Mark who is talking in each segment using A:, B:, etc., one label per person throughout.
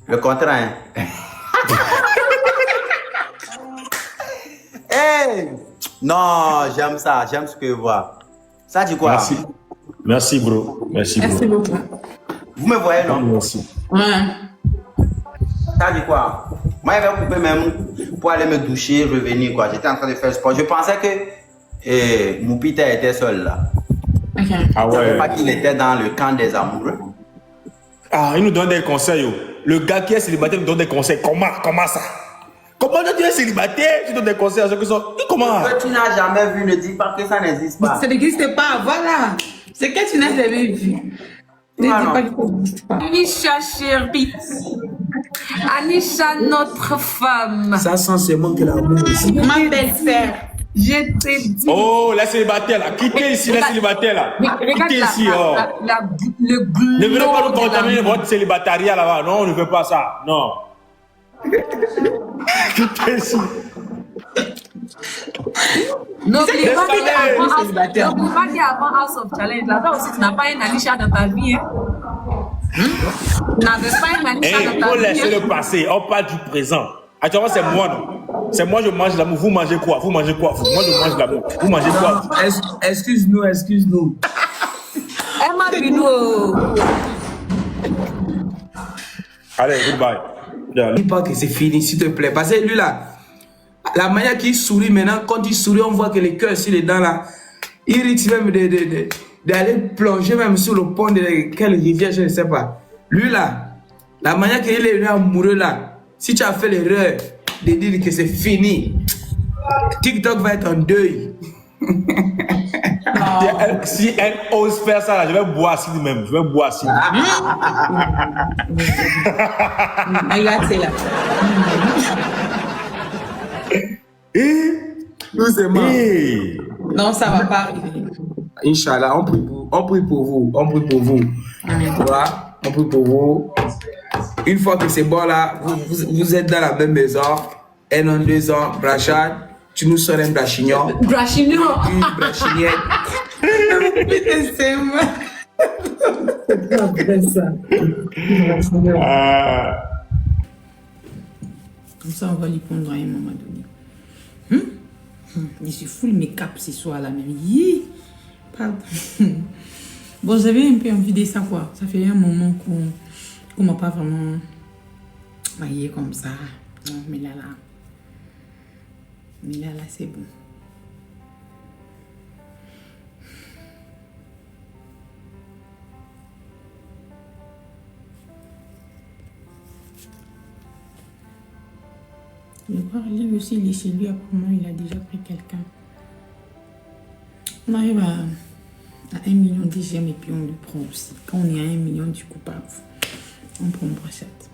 A: Le contrat, hein. Hey! Non, j'aime ça, j'aime ce que je vois. Ça dit quoi?
B: Merci. Merci, bro. Merci, bro.
C: Merci beaucoup.
A: Vous me voyez, non?
B: Merci.
C: Ouais.
A: Ça dit quoi? Moi, je vais couper même pour aller me doucher, revenir, quoi. J'étais en train de faire sport. Je pensais que Moupita était seul là.
C: Ok.
B: Ah
A: Je ne savais
B: ouais.
A: pas qu'il était dans le camp des amoureux.
B: Ah, il nous donne des conseils. Yo. Le gars qui est célibataire nous donne des conseils. Comment ça? Comment tu es célibataire? Tu donnes des conseils à ceux qui sont. Comment?
A: Ce que tu n'as jamais vu, ne dis pas que ça n'existe pas.
C: Ça n'existe pas, voilà. C'est que tu n'as jamais vu. Ne dis
A: non.
C: pas que ça n'existe pas.
D: Anisha chérie, Anisha notre femme,
E: Ça sent seulement que l'amour ici.
C: Ma belle-sœur.
D: je te dis.
B: Oh, la célibataire là. Quittez ici, la célibataire là.
D: Regarde
B: Quittez ici, oh.
D: le glow.
B: Ne venez pas nous
D: de
B: contaminer
D: l'amour.
B: votre célibatariat là-bas. Non, on ne veut pas ça. Non. Quittez ici.
D: N'oublie pas
B: Laisse aller.
D: qu'avant House of Challenge, là-bas aussi, tu n'as pas une Anisha dans ta vie. Hein? Tu n'avais pas une Anisha
B: Eh,
D: dans
B: il
D: ta
B: faut
D: vie.
B: laisser le passé. On parle du présent. Actuellement, c'est moi, non? C'est moi, je mange l'amour. Vous mangez quoi? Vous mangez quoi? Moi, je mange l'amour. Vous mangez quoi?
E: Excuse-nous, excuse-nous.
D: Emma Bino.
B: Allez, goodbye.
E: Dis pas que c'est fini, s'il te plaît. Parce que lui là, la manière qu'il sourit maintenant, quand il sourit, on voit que le cœur sur les dents là, il risque même d'aller plonger même sur le pont de quelle rivière, je ne sais pas. Lui là, la manière qu'il est amoureux là, si tu as fait l'erreur de dire que c'est fini, TikTok va être en deuil.
B: Si elle ose faire ça, là, je vais boire assis même. Je vais boire assis.
C: Regarde, c'est là.
E: Doucement.
B: Hey.
C: Non, ça va pas arriver.
E: Inch'Allah, on prie pour vous. On prie pour vous. Tu vois, on prie pour vous. Une fois que c'est bon là, vous êtes dans la même maison. 1 an, 2 ans, Brachad, tu nous sors un brachignon,
D: Brachino.
E: une brachinière.
C: Putain, c'est moi.
B: Ah.
C: Comme ça, on va lui prendre à un moment donné. Je suis full make-up ce soir là même. Hi. Pardon. Bon, j'avais un peu envie de ça quoi. Ça fait un moment qu'on m'a pas vraiment maillé comme ça. Non, mais là, c'est bon. Je crois que lui aussi, il est chez lui, apparemment, il a déjà pris quelqu'un. On arrive à 1 million de j'aime et puis on le prend aussi. Quand on est à 1 million du coup, paf, on prend brochette.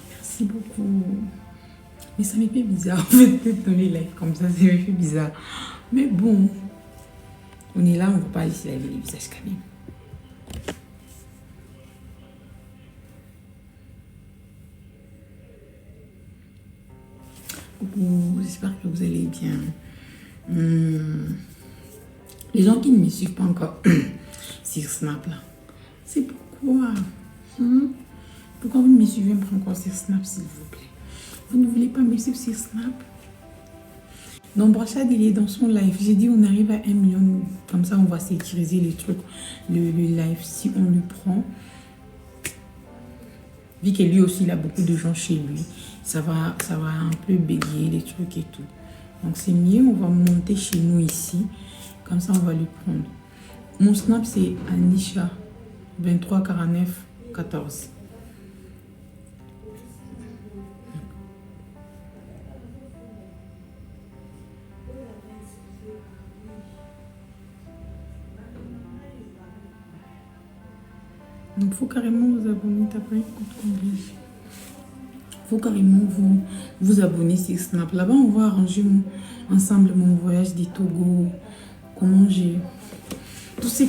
C: Merci beaucoup. Mais ça me fait bizarre en fait d'être dans les lives comme ça, ça me fait bizarre. Mais bon, on est là, on ne va pas laisser laver les visages quand même. Coucou, j'espère que vous allez bien. Les gens qui ne me suivent pas encore sur Snap là, c'est pourquoi pourquoi vous ne me suivez pas encore sur Snap s'il vous plaît? Vous ne voulez pas me suivre sur Snap? Donc Brachad il est dans son live. J'ai dit on arrive à 1 million, comme ça on va sécuriser les trucs, le live si on le prend. Vu que lui aussi il a beaucoup de gens chez lui, ça va un peu bégayer les trucs et tout. Donc c'est mieux, on va monter chez nous ici, comme ça on va le prendre. Mon snap c'est Anisha 23 49 14. Donc il faut carrément vous abonner, t'as pas écouté combien? Faut carrément vous abonner sur Snap. Là-bas, on va arranger ensemble mon voyage des Togo. Comment j'ai... Tout ce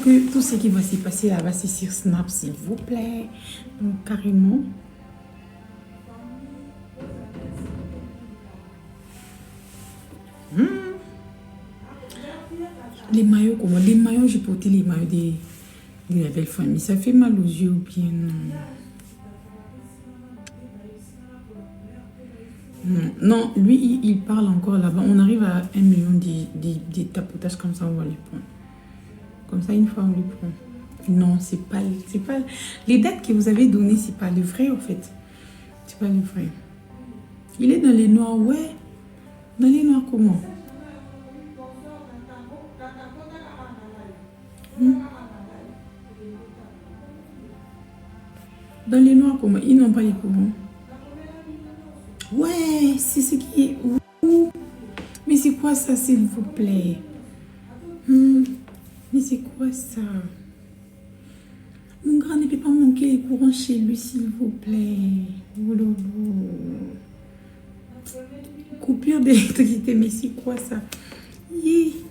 C: qui va se passer là-bas, c'est sur Snap, s'il vous plaît. Donc, carrément. Les maillots, comment? Les maillots, j'ai porté les maillots Oui, la belle famille, ça fait mal aux yeux ou bien non? Non, lui, il parle encore là-bas. On arrive à 1 million des tapotages comme ça, on va lui prendre. Comme ça, une fois, on lui prend. Non, c'est pas... Les dates que vous avez données, c'est pas le vrai, en fait. C'est pas le vrai. Il est dans les noirs, ouais. Dans les noirs, comment? Dans les noirs, comment? Ils n'ont pas les courants. Ouais, c'est ce qui est... Ouh. Mais c'est quoi ça, s'il vous plaît? Mais c'est quoi ça? Mon grand ne peut pas manquer les courants chez lui, s'il vous plaît. Oh lolo. Coupure d'électricité, mais c'est quoi ça?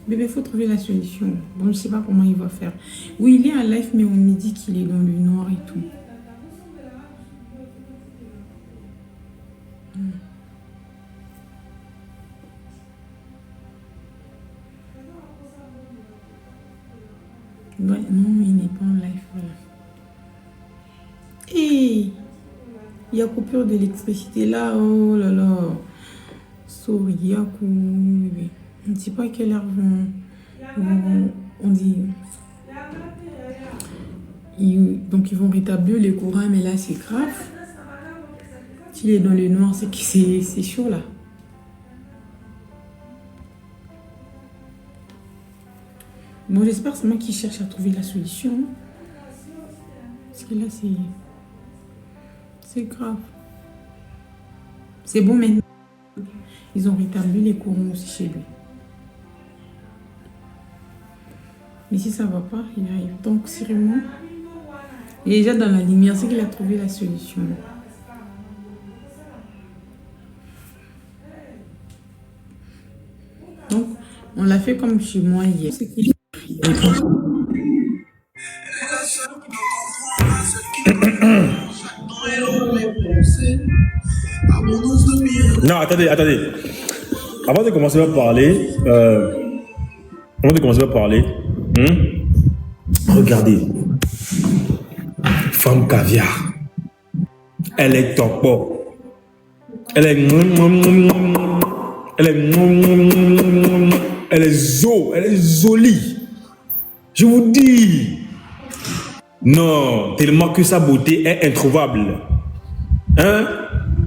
C: Bébé, il faut trouver la solution. Bon, je ne sais pas comment il va faire. Oui, il est en live, mais on me dit qu'il est dans le noir et tout. Ouais, non, il n'est pas en live, voilà. Et il y a coupure d'électricité là, oh là là. Soriaku, bébé. On ne sait pas à quelle heure on dit. Donc ils vont rétablir les courants, mais là c'est grave. S'il est dans le noir, c'est que c'est chaud là. Bon, j'espère seulement qu'ils cherchent à trouver la solution. Parce que là, c'est grave. C'est bon maintenant. Ils ont rétabli les courants aussi chez lui. Mais si ça ne va pas, il arrive. Donc, sérieusement, il est déjà dans la lumière. C'est qu'il a trouvé la solution. Donc, on l'a fait comme chez moi hier.
B: Non, attendez. Avant de commencer à parler, regardez. Femme caviar. Elle est top. Elle est jolie. Je vous dis. Non, tellement que sa beauté est introuvable. Hein?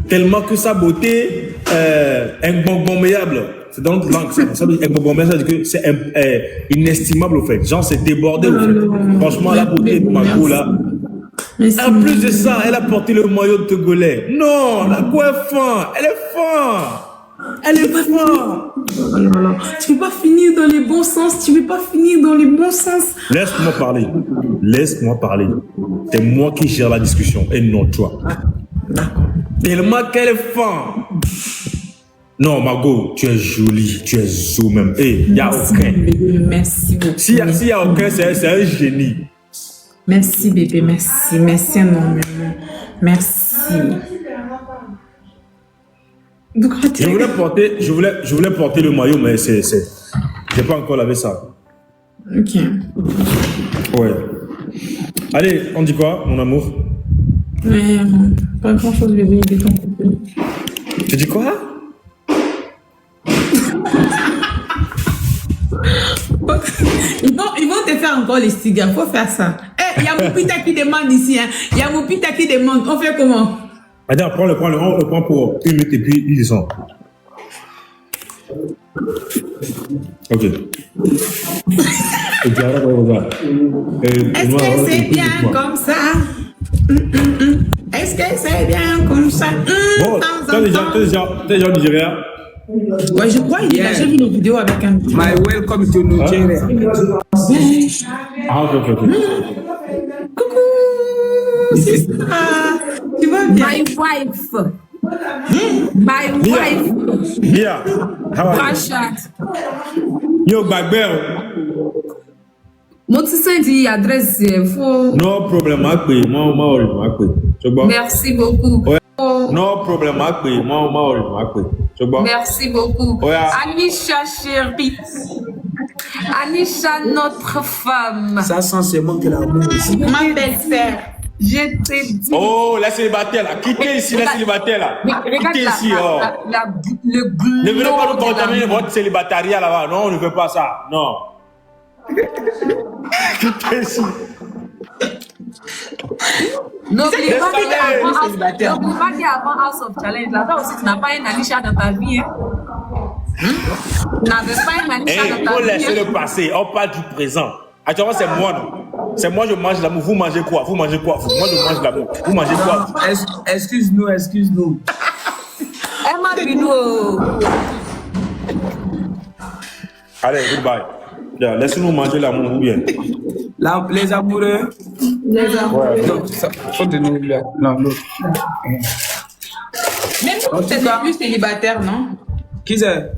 B: Tellement que sa beauté est inbombomméable. C'est dans notre langue, ça veut dire inbombomméable, ça veut dire que c'est inestimable au fait. Genre, c'est débordé au fait. Franchement, la beauté de Margot là. En plus de ça, elle a porté le maillot de Togolais. Non, la quoi est fin. Elle est fin. Elle est fin.
C: Tu ne peux pas finir dans les bons sens. Tu ne peux pas finir dans les bons sens.
B: Laisse-moi parler. Laisse-moi parler. C'est moi qui gère la discussion et non toi. Tellement qu'elle est fin. Non, Margot, tu es jolie. Tu es zo même. Et il n'y a aucun.
C: Merci beaucoup.
B: S'il y a aucun, c'est un génie.
C: Merci bébé, merci. Merci énormément. Merci.
B: Je voulais porter le maillot, mais j'ai pas encore lavé ça.
C: Ok.
B: Ouais. Allez, on dit quoi, mon amour?
C: Ouais, pas grand chose, bébé, il est ton coupé.
B: Tu dis quoi?
C: Ils vont te faire encore les stigas, faut faire ça. Il y a mon pita qui demande ici, hein. Il y a mon pita qui demande, on fait comment?
B: Attends, on le prend pour 1 minute et puis il descend. Ok.
C: Est-ce que c'est bien comme ça? Est-ce que c'est bien comme ça?
B: Bon, t'es déjà Nigeria?
C: Ouais, je crois qu'il a déjà vu nos vidéos avec un petit.
E: My welcome to Nigeria.
B: Ah, ok.
C: Coucou, c'est ça. Tu vas bien?
D: My wife. My wife.
B: Yeah. How are you?
D: Rachat.
B: Yo, Bagbel.
D: Mo ti send adresse fún.
B: No problem, ma pe. Ma pe. Ṣùgbọ́n.
D: Merci beaucoup.
B: No problem, ma pe. Ma pe. Ṣùgbọ́n.
D: Merci beaucoup.
B: Oh, yeah.
D: Anisha chérie. Anisha, notre femme.
E: Ça sent seulement que l'amour ici.
C: Ma belle-sœur.
D: Je te dis.
B: Oh, la célibataire là. Quittez ici, la célibataire là.
D: Mais regarde
B: Quittez ici, oh.
D: le glow.
B: Ne venez pas nous
D: de
B: contaminer
D: l'amour.
B: votre célibatariat là-bas. Non, on ne veut pas ça. Non. Quittez ici.
D: N'oublie
B: Laisse
D: pas
B: tomber,
D: qu'avant House of Challenge, là-bas aussi, tu n'as pas une Anisha dans ta vie. Hein? Tu n'avais pas une Anisha
B: Eh,
D: dans
B: il
D: ta
B: faut
D: vie.
B: laisser
D: Hein?
B: le passé. On parle du présent. Actuellement, c'est moi, non. C'est moi, je mange l'amour. Vous mangez quoi? Vous mangez quoi? Moi, je mange l'amour. Vous mangez quoi?
E: Excuse-nous, excuse-nous.
D: Emma Bino.
B: Allez, goodbye. Yeah, laissez-nous manger l'amour ou bien.
E: Les amoureux. Non, ça, faut te nous là. Non, l'autre.
C: Même toi, tu n'es plus célibataire, non?
E: Qui c'est?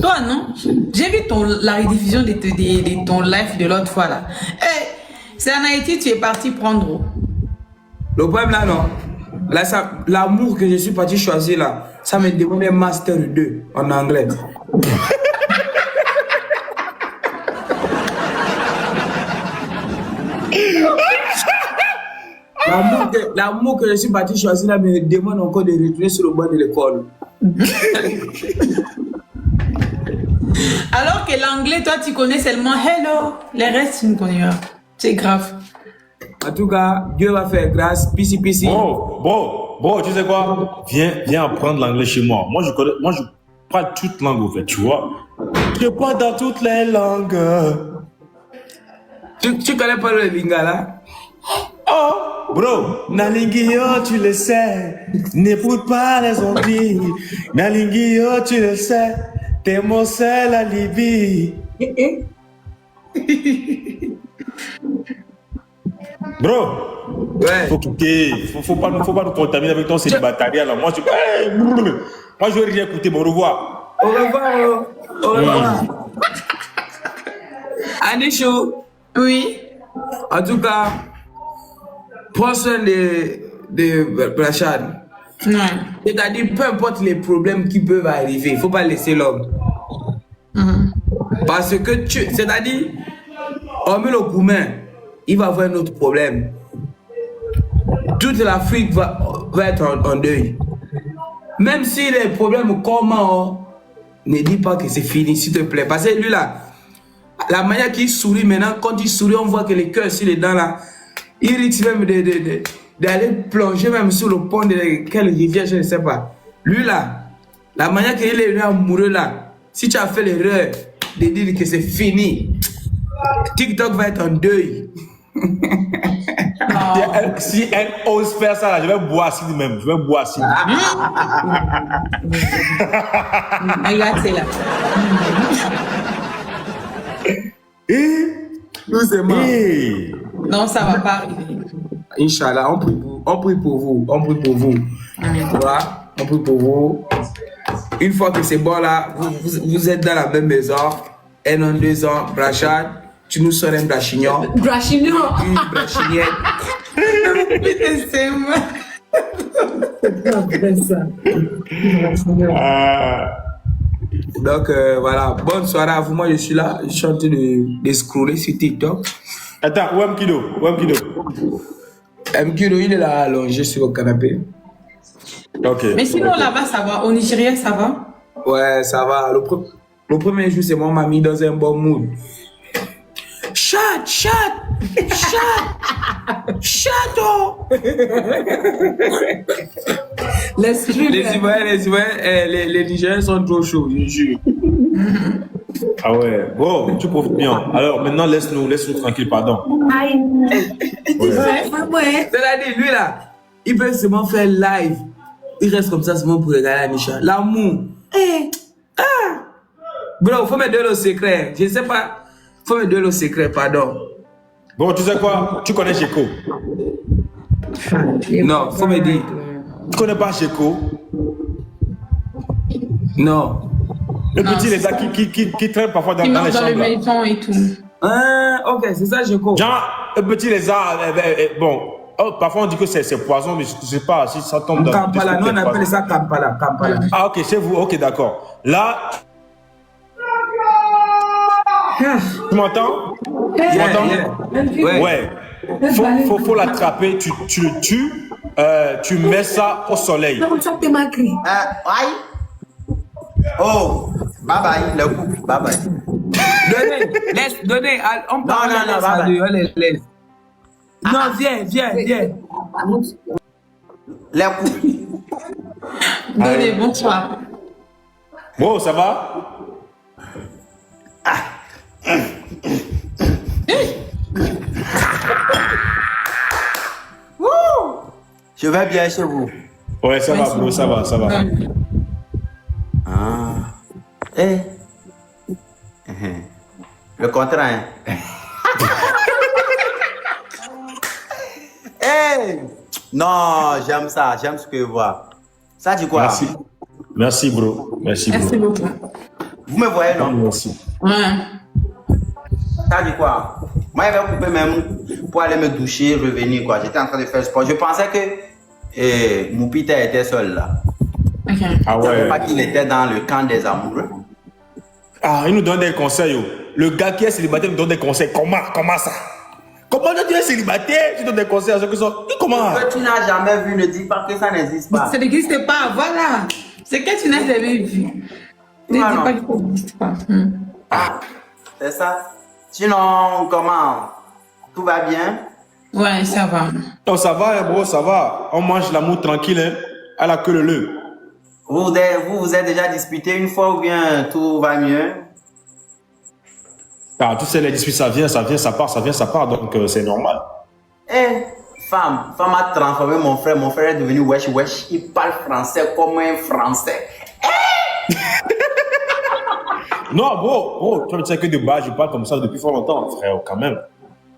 C: Toi, non? J'ai vu la rediffusion de ton live de l'autre fois, là. Eh, c'est en Haïti, tu es parti prendre où?
E: Le problème là, non. Là, l'amour que je suis parti choisir là, ça me demande un master 2 en anglais. L'amour que je suis parti choisir là me demande encore de retourner sur le banc de l'école.
C: Alors que l'anglais, toi, tu connais seulement hello. Les restes, tu ne connais pas. C'est grave.
E: En tout cas, Dieu va faire grâce. Pisi, pisi.
B: Bon, tu sais quoi? Viens apprendre l'anglais chez moi. Moi, je parle toute langue, au fait, tu vois. Je parle dans toutes les langues.
E: Tu connais pas le lingala?
B: Oh, bro, Nalingio, tu le sais. N'écoute pas les zombies. Nalingio, tu le sais. T'es mon seul alibi. Bro,
E: Ouais.
B: faut quitter. Faut pas nous contaminer avec ton célibataire là. Moi, moi, je veux rien écouter. Bon, au revoir.
E: Au revoir. Au revoir. Anisho.
C: Oui.
E: En tout cas, prends soin de Brachad.
C: Ouais.
E: C'est-à-dire, peu importe les problèmes qui peuvent arriver, il ne faut pas laisser l'homme. Parce que c'est-à-dire, hormis le Goumen, il va avoir un autre problème. Toute l'Afrique va être en deuil. Même si les problèmes comment, ne dis pas que c'est fini, s'il te plaît. Parce que lui là, la manière qu'il sourit maintenant, quand il sourit, on voit que le cœur sur les dents là, il risque même d'aller plonger même sur le pont de quelle rivière, je ne sais pas. Lui là, la manière qu'il est amoureux là, si tu as fait l'erreur de dire que c'est fini, TikTok va être en deuil.
B: Si elle ose faire ça, là, je vais boire assis même. Je vais boire assis.
C: Regarde, c'est là.
E: Doucement.
C: Non, ça va pas arriver.
E: Inch'Allah, on prie pour vous. On prie pour vous. Voilà, on prie pour vous. Une fois que c'est bon là, vous êtes dans la même maison. 1 an, 2 ans, Brachad, tu nous sors un brachignon.
D: Brachino.
E: Une brachinienne.
C: Putain, c'est moi.
E: Donc voilà, bonne soirée à vous. Moi je suis là, je suis en train de scroller sur TikTok.
B: Attends, où est Mkido?
E: Mkido, il est là allongé sur le canapé.
B: Ok.
C: Mais sinon, là-bas, ça va. Au Nigeria, ça va?
E: Ouais, ça va. Le premier jour, c'est moi m'a mis dans un bon mood. Chat, oh. Les Nigériens sont trop chauds, je jure.
B: Ah ouais. Bon, tu profites bien. Alors maintenant, laisse-nous tranquille, pardon.
E: C'est-à-dire, lui là, il peut seulement faire live. Il reste comme ça seulement pour regarder Anisha. L'amour. Bro, faut me donner le secret. Je sais pas. Faut me donner le secret, pardon.
B: Bon, tu sais quoi? Tu connais Cheko?
E: Non, faut me dire.
B: Tu connais pas Cheko?
E: Non.
B: Le petit lézard qui traîne parfois dans
C: Il
B: les
C: mange dans le
B: chambres. Là.
C: maison et tout.
E: Ok, c'est ça, je comprends.
B: Genre, le petit lézard, bon, parfois on dit que c'est poison, mais je ne sais pas si ça tombe dans...
E: Kampala, nous on appelle ça Kampala.
B: Ah ok, c'est vous, ok d'accord. Là, Tu m'entends? Tu m'entends? Ouais. Faut l'attraper, tu le tues, tu mets ça au soleil.
A: Aïe. Oh, bye bye, le couple, bye bye.
E: Donnez, on parle
A: non, bye.
E: laisse. Non, viens.
A: Les couples.
C: Donnez, bonsoir.
B: Bon, ça va?
A: Je vais bien chez vous.
B: Ouais, ça va, bro, ça va.
A: Ah. Eh. Le contrat, hein. Eh. Non, j'aime ça, j'aime ce que je vois. Ça dit quoi?
B: Merci, bro. Merci
C: beaucoup.
A: Vous me voyez, non?
B: Merci.
C: Ouais.
A: Ça dit quoi? Moi, je vais couper même pour aller me doucher, revenir, quoi. J'étais en train de faire sport. Je pensais que mon Peter était seul là.
C: Ok.
B: Ah
A: Je ne savais
B: ouais.
A: pas qu'il était dans le camp des amoureux.
B: Ah, il nous donne des conseils. Oh. Le gars qui est célibataire nous donne des conseils. Comment ça? Comment tu es célibataire? Tu donnes des conseils à ceux qui sont. Comment?
A: Ce que tu n'as jamais vu, ne dis pas que ça n'existe pas.
C: Ça n'existe pas, voilà. C'est que tu n'as jamais vu. Ne dis
A: Non.
C: pas que ça n'existe pas.
A: Ah, c'est ça. Sinon, comment? Tout va bien?
C: Ouais, ça va.
B: Non, ça va, bro, ça va. On mange l'amour tranquille, hein. À la queue leu.
A: Vous vous êtes déjà disputé une fois ou bien tout va mieux?
B: Ah, tu sais, les disputes, ça vient, ça part, donc c'est normal.
A: Eh, femme a transformé mon frère. Mon frère est devenu wesh. Il parle français comme un français.
B: Non, bro, tu sais que de base, je parle comme ça depuis fort longtemps, frère, quand même.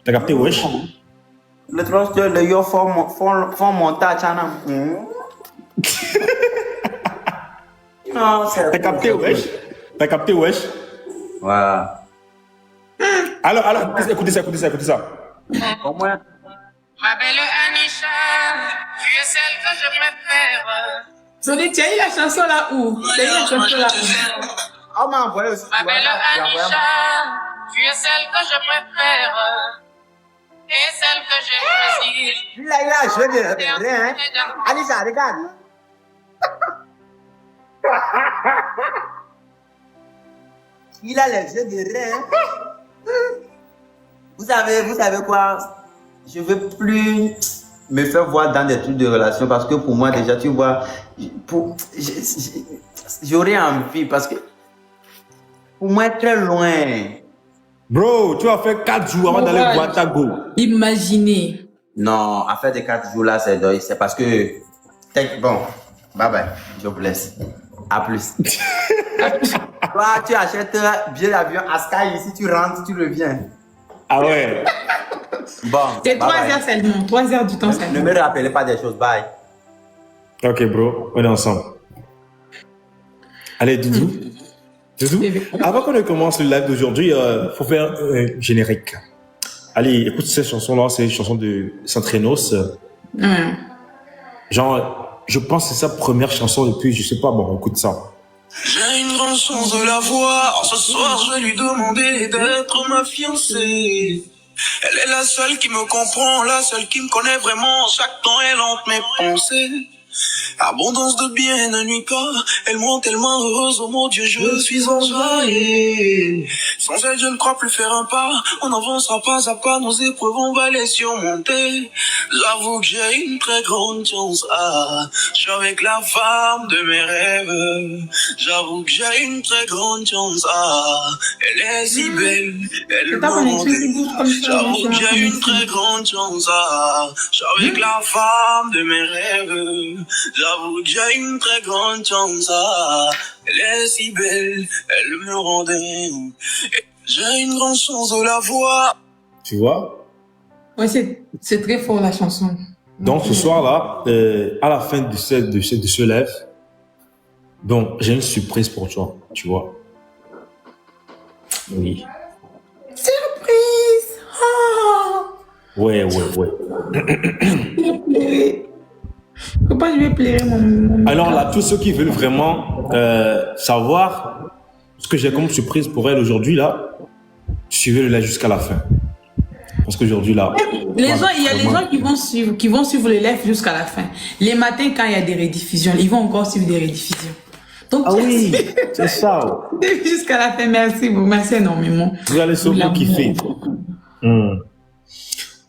B: T'as capté, wesh?
A: Le trost de yo font monter à Chana. Non, c'est.
B: T'as capté, wesh? T'as capté, wesh?
A: Voilà.
B: Alors, écoutez ça.
A: Au moins.
F: Ma belle Anisha, tu es celle que je préfère.
C: Johnny, tu as eu la chanson là où? Tu as eu la chanson là où?
A: On m'a envoyé aussi.
F: Ma belle Anisha, tu es celle que je préfère. Et celle que j'ai choisie.
A: Il a joué de rien, hein? Anisha, regarde. Il a les yeux de rien. Vous savez quoi? Je veux plus me faire voir dans des trucs de relation parce que pour moi déjà, tu vois, j'aurais envie parce que pour moi très loin.
B: Bro, tu as fait 4 jours avant d'aller voir ta go.
C: Imaginez.
A: Non, à faire des 4 jours là, c'est parce que bon, bye bye, je vous laisse. À plus. Toi, tu achètes un billet d'avion à Sky ici, tu rentres, tu reviens.
B: Ah ouais.
A: Bon.
C: C'est
A: bye
C: 3
A: bye.
C: heures seulement. 3 heures du temps
A: Ne
C: seulement.
A: me rappelez pas des choses, bye.
B: Ok, bro, on est ensemble. Allez, Doudou. Doudou, avant qu'on ne commence le live d'aujourd'hui, faut faire un générique. Allez, écoute cette chanson-là, c'est une chanson de Santrenos.
C: Ouais.
B: Genre, je pense que c'est sa première chanson depuis, je sais pas, bon, écoute ça.
G: J'ai une grande chance de la voir. Ce soir, je vais lui demander d'être ma fiancée. Elle est la seule qui me comprend, la seule qui me connaît vraiment. Chaque temps, elle hante mes pensées. Abondance de bien ne nuit pas. Elle me rend tellement heureuse, oh mon Dieu, je suis enjaillé. Sans elle, je ne crois plus faire un pas. On avancera pas à pas, nos épreuves, on va les surmonter. J'avoue que j'ai une très grande chance. Ah, je suis avec la femme de mes rêves. J'avoue que j'ai une très grande chance. Ah, elle est si belle, elle
C: pas mon écrit qui bouge comme ça,
G: J'avoue que
C: c'est
G: j'ai
C: un
G: une très grande chance. Ah, je suis avec la femme de mes rêves. J'avoue que j'ai une très grande chance. Ah, elle est si belle, elle me rend dingue. J'ai une grande chance de la voir.
B: Tu vois?
C: Ouais, c'est très fort la chanson.
B: Donc ce soir-là, à la fin de ce live, donc j'ai une surprise pour toi, tu vois. Oui.
C: Surprise! Oh!
B: Ouais.
C: Pourquoi je vais pleurer mon
B: Alors là, tous ceux qui veulent vraiment savoir ce que j'ai comme surprise pour elle aujourd'hui, là, suivez le live jusqu'à la fin. Parce qu'aujourd'hui, là...
C: Les
B: voilà,
C: gens, il y a
B: vraiment.
C: les gens qui vont suivre le live jusqu'à la fin. Les matins, quand il y a des rediffusions, ils vont encore suivre des rediffusions. Donc,
B: Ah oui, c'est ça.
C: jusqu'à la fin, merci, vous merci énormément.
B: Vous allez
C: Pour
B: sûrement kiffer.
C: l'amour.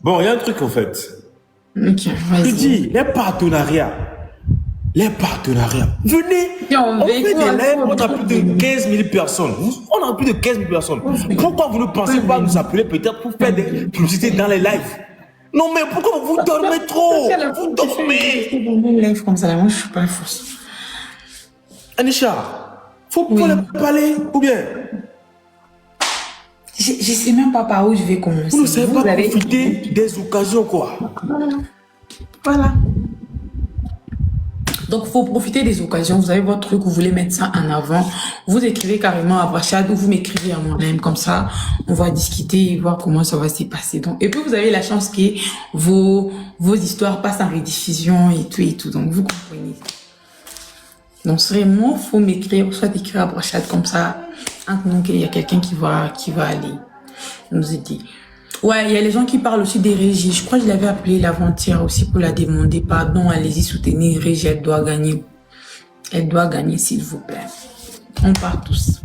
B: Bon, il y a un truc en fait.
C: Ok,
B: Je
C: vas-y.
B: dis, les partenariats. Venez,
C: Et on
B: on fait
C: veut
B: des
C: quoi,
B: lives,
C: quoi,
B: on a plus de 15 000 personnes. On a plus de 15 000 personnes. Pourquoi vous ne pensez pas nous appeler peut-être pour faire des publicités dans les lives? Non mais pourquoi vous dormez trop? Vous dormez.
C: Une live comme ça, là, moi, je suis pas fausse.
B: Anisha, faut
C: Oui.
B: leur parler ou bien
C: Je sais même pas par où je vais commencer.
B: vous ne savez pas
C: allez-
B: profiter des occasions quoi.
C: Voilà. Donc, il faut profiter des occasions. Vous avez votre truc, vous voulez mettre ça en avant. Vous écrivez carrément à Brachad ou vous m'écrivez à moi-même. Comme ça, on va discuter et voir comment ça va se passer. Donc, et puis, vous avez la chance que vos histoires passent en rediffusion et tout et tout. Donc, vous comprenez. Donc, vraiment, faut m'écrire, soit écrire à Brachad comme ça. Entre nous, qu'il y a quelqu'un qui va aller nous aider. Ouais, il y a les gens qui parlent aussi des régies. Je crois que je l'avais appelé l'avant-hier aussi pour la demander. Pardon, allez-y, soutenir Régie, elle doit gagner. Elle doit gagner, s'il vous plaît. On part tous.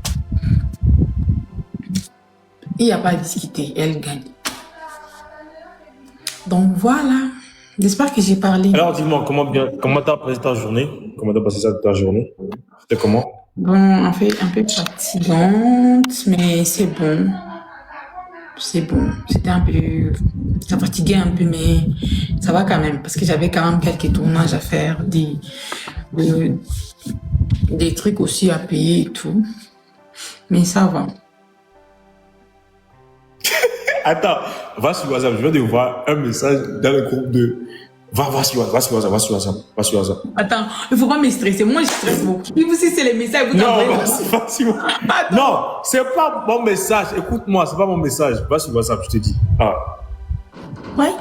C: Il n'y a pas à discuter, elle gagne. Donc voilà. J'espère que j'ai parlé.
B: Alors dis-moi, comment t'as passé ta journée? Comment t'as passé ta journée? C'était comment?
C: Bon, un peu fatigante, mais c'est bon. C'est bon. C'était un peu... Ça fatiguait un peu, mais ça va quand même. Parce que j'avais quand même quelques tournages à faire, des trucs aussi à payer et tout. Mais ça va.
B: Attends, va sur WhatsApp, je viens de voir un message dans le groupe de... Va sur WhatsApp.
C: Attends, il faut pas me stresser. Moi, je stresse beaucoup. Et vous, si c'est les messages, vous
B: Non,
C: envoyez.
B: va sur... Non, c'est pas mon message. Écoute-moi, c'est pas mon message. Va sur WhatsApp, je te dis. Ah.
C: Ouais.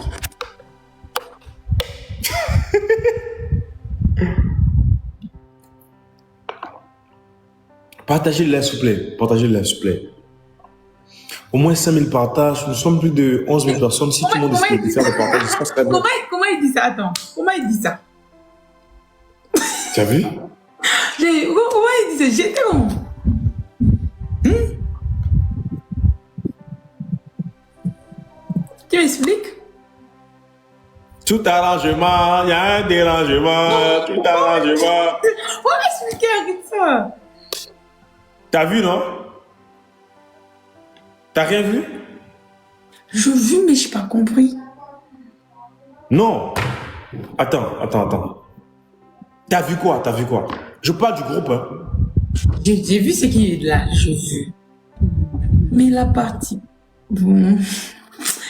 B: Partagez le live, s'il vous plaît. Au moins 5000 partages. Nous sommes plus de 11 000 personnes. Si tout le monde décide de faire le partage, ça serait bien.
C: Comment il dit ça? Attends. Comment il dit ça?
B: Tu as vu?
C: Comment il dit ça? J'étais où? Tu m'expliques?
B: Tout arrangement, il y a un dérangement. Tout arrangement.
C: Faut m'expliquer avec ça.
B: T'as vu, non? T'as rien vu?
C: Je vu, mais je n'ai pas compris.
B: Non. Attends. T'as vu quoi? Je parle du groupe, hein.
C: J'ai vu ce qui est là, j'ai vu. Mais la partie... Bon...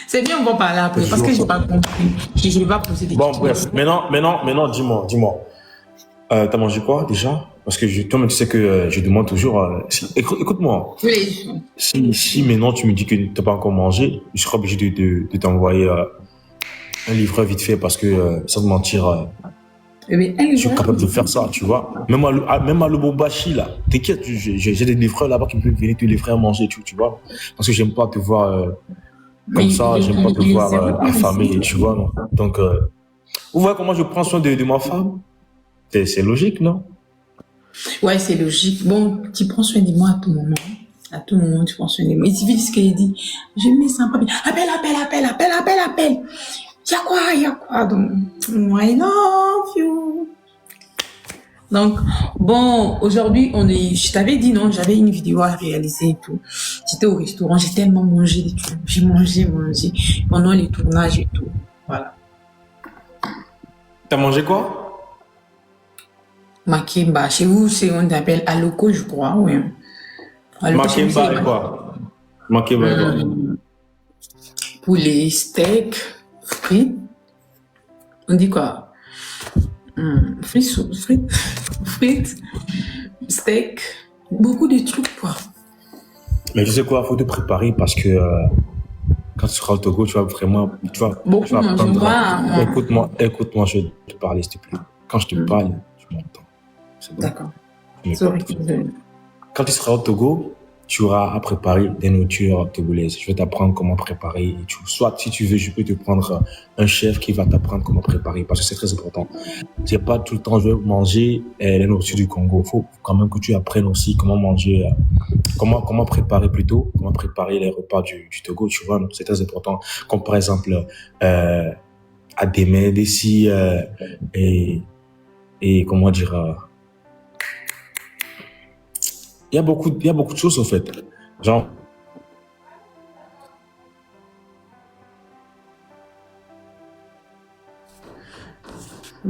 C: C'est bien, on va parler après, parce que je n'ai pas compris. Je ne vais pas poser des
B: Bon,
C: questions.
B: bref. Maintenant, dis-moi. T'as mangé quoi, déjà? Parce que toi, tu sais que je demande toujours... écoute-moi.
C: Oui.
B: Si maintenant tu me dis que tu n'as pas encore mangé, je serai obligé de t'envoyer un livreur vite fait parce que, sans te mentir, je suis capable de faire ça, tu vois. Même à Lubumbashi, là, t'inquiète, j'ai des livreurs là-bas qui peuvent venir te livrer à manger, tu vois. Parce que j'aime pas te voir comme ça, j'aime pas te voir affamé, tu vois. Non. Donc, vous voyez comment je prends soin de ma femme? C'est logique, non?
C: Ouais, c'est logique. Bon, tu prends soin de moi à tout moment. À tout moment, tu prends soin de moi. Il suffit de ce qu'il dit. Je me sens pas bien. Appelle. Il y a quoi? Donc, I love you. Donc, bon, aujourd'hui, je t'avais dit, non, j'avais une vidéo à réaliser et tout. J'étais au restaurant, j'ai tellement mangé des trucs. J'ai mangé pendant les tournages et tout. Voilà.
B: T'as mangé quoi?
C: Makemba, chez vous, c'est on appelle aloko, je crois, oui.
B: Makemba et quoi? Makemba et quoi?
C: Poulet, steak, frites. On dit quoi? Frites, steak, beaucoup de trucs, quoi.
B: Mais tu sais quoi, faut te préparer parce que quand tu seras au Togo, tu vas vraiment, tu vas apprendre. Écoute-moi, je vais te parler, s'il te plaît. Quand je te parle, tu m'entends. C'est bon.
C: D'accord.
B: Quand tu seras au Togo, tu auras à préparer des nourritures togolaises. Je vais t'apprendre comment préparer et tout. Soit, si tu veux, je peux te prendre un chef qui va t'apprendre comment préparer parce que c'est très important. C'est pas tout le temps, je vais manger les nourritures du Congo. Il faut quand même que tu apprennes aussi comment manger, comment préparer plutôt, comment préparer les repas du Togo, tu vois. Donc, c'est très important. Comme par exemple, Adémé, Dessi, et comment dire, il y a beaucoup de choses, au fait. Genre,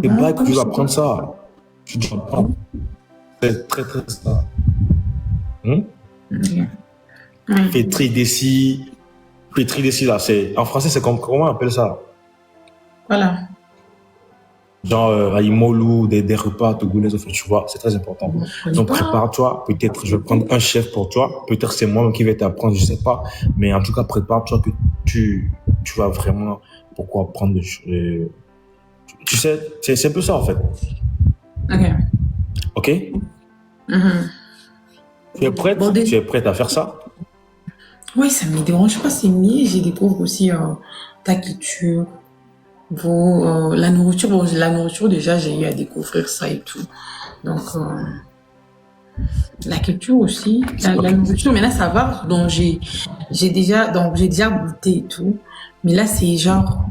B: les blagues, tu dois apprendre ça. Tu dois apprendre. C'est très, très ça. Pétri d'ici, là, en français, c'est comment on appelle ça?
C: Voilà.
B: Genre, Aïmolou, des repas togolais, au fait, tu vois, c'est très important. Donc, prépare-toi. Peut-être, je vais prendre un chef pour toi. Peut-être c'est moi qui vais t'apprendre, je sais pas. Mais en tout cas, prépare-toi que tu vas vraiment pourquoi apprendre. Tu sais, c'est un peu ça, en fait. Ok? Tu es prête?
C: Bon,
B: Tu es prête à faire ça?
C: Oui, ça me dérange pas, c'est mieux. Je découvre aussi ta culture. La nourriture, la nourriture déjà, j'ai eu à découvrir ça et tout. Donc, la culture aussi, la nourriture, mais là, ça va. Donc, j'ai déjà goûté et tout. Mais là, c'est genre,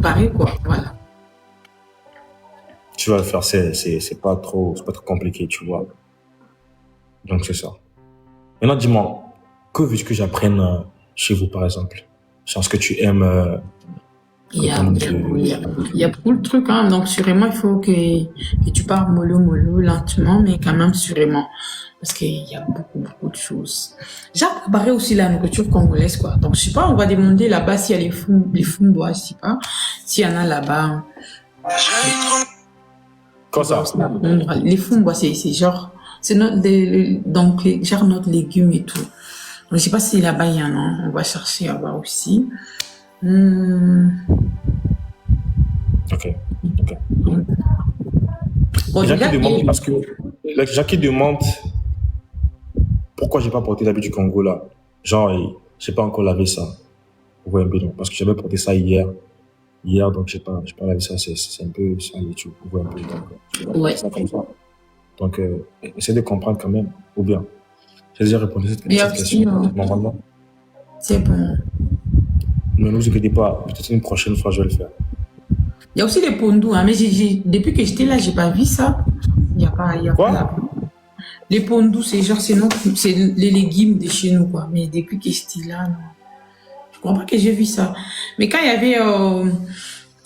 C: pareil, quoi. Voilà.
B: Tu vas le faire, c'est pas trop compliqué, tu vois. Donc, c'est ça. Maintenant, dis-moi, que veux-tu que j'apprenne chez vous, par exemple? C'est ce que tu aimes.
C: Il y a beaucoup de trucs, hein. Donc, sûrement, il faut que tu parles mollo, lentement, mais quand même, sûrement. Parce qu'il y a beaucoup de choses. J'ai préparé aussi la nourriture congolaise, quoi. Donc, je sais pas, on va demander là-bas s'il y a les fumbois, je sais pas. S'il y en a là-bas.
B: Quoi ça?
C: Les fumbois, c'est genre, c'est donc, genre notre légume et tout. Donc, je sais pas si là-bas, il y en a. On va chercher à voir aussi.
B: Ok.
C: Bon,
B: Jackie demande pourquoi j'ai pas porté l'habit du Congo là. Genre, j'ai pas encore lavé ça. Vous voyez un peu, non? Parce que j'avais porté ça hier. Donc j'ai pas lavé ça. C'est un peu ça, YouTube. Vous voyez un peu. Donc,
C: ouais.
B: Ça comme ça. Donc, essayez de comprendre quand même. Ou bien, j'ai déjà répondu à cette question. Normalement.
C: C'est bon.
B: Mais ne vous inquiétez pas, peut-être une prochaine fois, je vais le faire.
C: Il y a aussi les pondous, hein, mais depuis que j'étais là, j'ai pas vu ça. Il y a pas là. Les pondous, c'est les légumes de chez nous, quoi. Mais depuis que j'étais là, non. Je crois pas que j'ai vu ça. Mais quand il y avait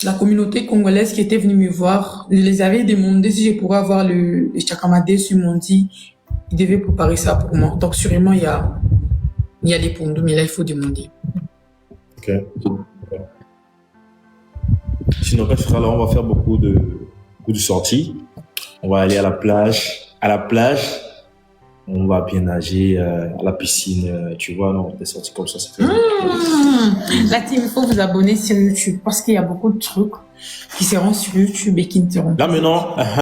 C: la communauté congolaise qui était venue me voir, je les avais demandé si je pourrais avoir le chakamade sur mon dit. Ils devaient préparer ça pour moi. Donc sûrement, il y a les pondous, mais là, il faut demander.
B: Ok. Sinon, quand tu seras là, on va faire beaucoup de sorties. On va aller à la plage. On va bien nager à la piscine. Tu vois, non, des sorties comme ça, c'est très
C: La team, il faut vous abonner sur YouTube parce qu'il y a beaucoup de trucs qui seront sur YouTube et qui ne seront pas.
B: Là, maintenant,